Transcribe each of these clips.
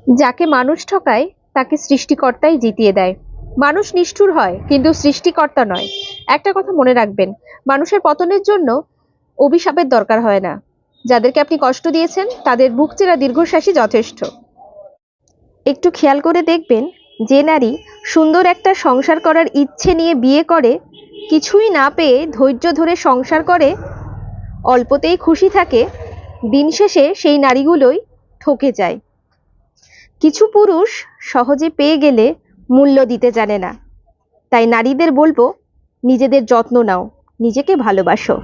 যাকে মানুষ ঠকায় তাকে সৃষ্টিকর্তাই জিতিয়ে দেয়। মানুষ নিষ্ঠুর হয় কিন্তু সৃষ্টিকর্তা নয়। একটা কথা মনে রাখবেন, মানুষের পতনের জন্য অভিশাপের দরকার হয় না। যাদেরকে আপনি কষ্ট দিয়েছেন তাদের বুক চেরা দীর্ঘশ্বাসই যথেষ্ট। একটু খেয়াল করে দেখবেন, যে নারী সুন্দর একটা সংসার করার ইচ্ছে নিয়ে বিয়ে করে, কিছুই না পেয়ে ধৈর্য ধরে সংসার করে, অল্পতেই খুশি থাকে, দিন শেষে সেই নারীগুলোই ঠকে যায়। কিছু পুরুষ সহজে পেয়ে গেলে মূল্য দিতে জানে না। তাই নারীদের বলবো, নিজেদের যত্ন নাও, নিজেকে ভালোবাসো।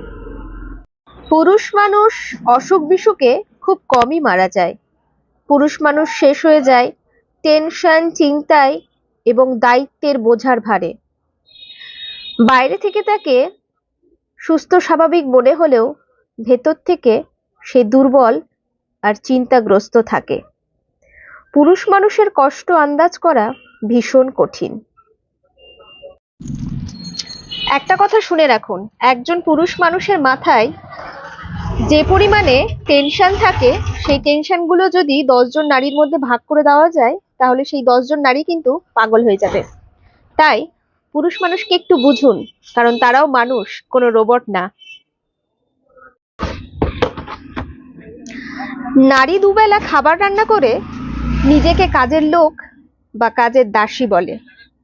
পুরুষ মানুষ অসুখ বিসুখে খুব কমই মারা যায়। পুরুষ মানুষ শেষ হয়ে যায় টেনশন, চিন্তায় এবং দায়িত্বের বোঝার ভারে। বাইরে থেকে তাকে সুস্থ স্বাভাবিক মনে হলেও ভেতর থেকে সে দুর্বল আর চিন্তাগ্রস্ত থাকে। পুরুষ মানুষের কষ্ট আন্দাজ করা ভীষণ কঠিন। একটা কথা শুনে রাখুন, একজন পুরুষ মানুষের মাথায় যে পরিমাণে টেনশন থাকে, সেই টেনশনগুলো যদি 10 জন নারীর মধ্যে ভাগ করে দেওয়া যায়, তাহলে সেই 10 জন নারী কিন্তু পাগল হয়ে যাবে। তাই পুরুষ মানুষকে একটু বুঝুন, কারণ তারাও মানুষ, কোনো রোবট না। নারী দুবেলা খাবার রান্না করে নিজেকে কাজের লোক বা কাজের দাসী বলে,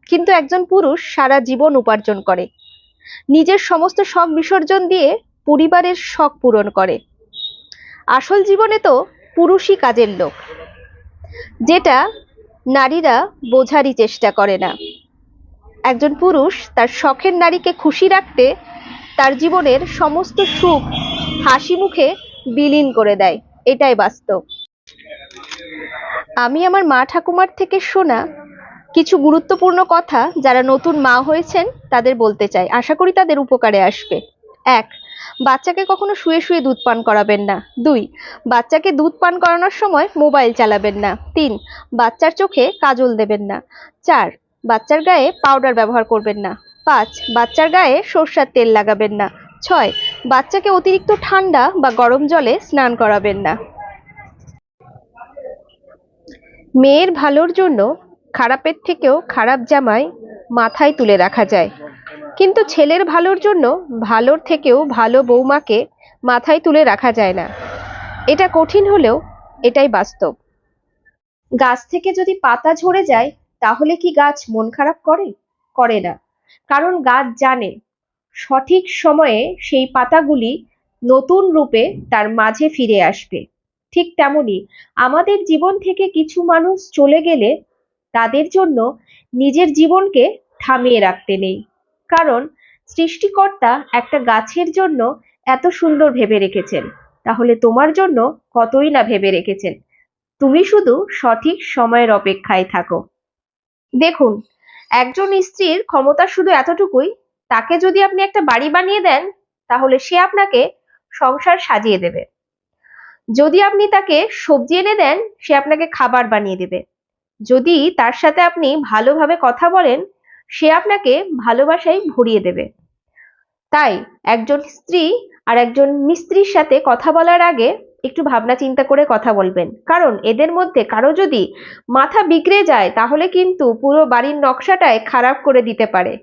কিন্তু একজন পুরুষ সারা জীবন উপার্জন করে, নিজের সমস্ত শখ বিসর্জন দিয়ে পরিবারের শখ পূরণ করে। আসল জীবনে তো পুরুষই কাজের লোক, যেটা নারীরা বোঝারই চেষ্টা করে না। একজন পুরুষ তার শখের নারীকে খুশি রাখতে তার জীবনের সমস্ত সুখ হাসি মুখে বিলীন করে দেয়, এটাই বাস্তব। আমি আমার মা ঠাকুমার থেকে শোনা কিছু গুরুত্বপূর্ণ কথা যারা নতুন মা হয়েছেন তাদের বলতে চাই, আশা করি তাদের উপকারে আসবে। 1. বাচ্চাকে কখনো শুয়ে শুয়ে দুধ পান করাবেন না। 2. বাচ্চাকে দুধ পান করানোর সময় মোবাইল চালাবেন না। 3. বাচ্চার চোখে কাজল দেবেন না। 4. বাচ্চার গায়ে পাউডার ব্যবহার করবেন না। 5. বাচ্চার গায়ে সরষের তেল লাগাবেন না। 6. বাচ্চাকে অতিরিক্ত ঠান্ডা বা গরম জলে স্নান করাবেন না। মেয়ের ভালোর জন্য খারাপের থেকেও খারাপ জামাই মাথায় তুলে রাখা যায়, কিন্তু ছেলের ভালোর জন্য ভালোর থেকেও ভালো বৌমাকে মাথায় তুলে রাখা যায় না। এটা কঠিন হলেও এটাই বাস্তব। গাছ থেকে যদি পাতা ঝরে যায়, তাহলে কি গাছ মন খারাপ করে? করে না, কারণ গাছ জানে সঠিক সময়ে সেই পাতাগুলি নতুন রূপে তার মাঝে ফিরে আসবে। ঠিক তেমনি আমাদের জীবন থেকে কিছু মানুষ চলে গেলে তাদের জন্য নিজের জীবনকে থামিয়ে রাখতে নেই, কারণ সৃষ্টিকর্তা একটা গাছের জন্য এত সুন্দর ভেবে রেখেছেন, তাহলে তোমার জন্য কতই না ভেবে রেখেছেন। তুমি শুধু সঠিক সময়ের অপেক্ষায় থাকো। দেখুন, একজন স্ত্রীর ক্ষমতা শুধু এতটুকুই, তাকে যদি আপনি একটা বাড়ি বানিয়ে দেন, তাহলে সে আপনাকে সংসার সাজিয়ে দেবে। যদি আপনি তাকে সবজি এনে দেন, সে আপনাকে খাবার বানিয়ে দেবে। যদি তার সাথে আপনি ভালোভাবে কথা বলেন, সে আপনাকে ভালোবাসায় ভরিয়ে দেবে। তাই একজন স্ত্রী আর একজন মিস্ত্রির সাথে কথা বলার আগে একটু ভাবনা চিন্তা করে কথা বলবেন, কারণ এদের মধ্যে কারো যদি মাথা বিগড়ে যায়, তাহলে কিন্তু পুরো বাড়ির নকশাটাই খারাপ করে দিতে পারে।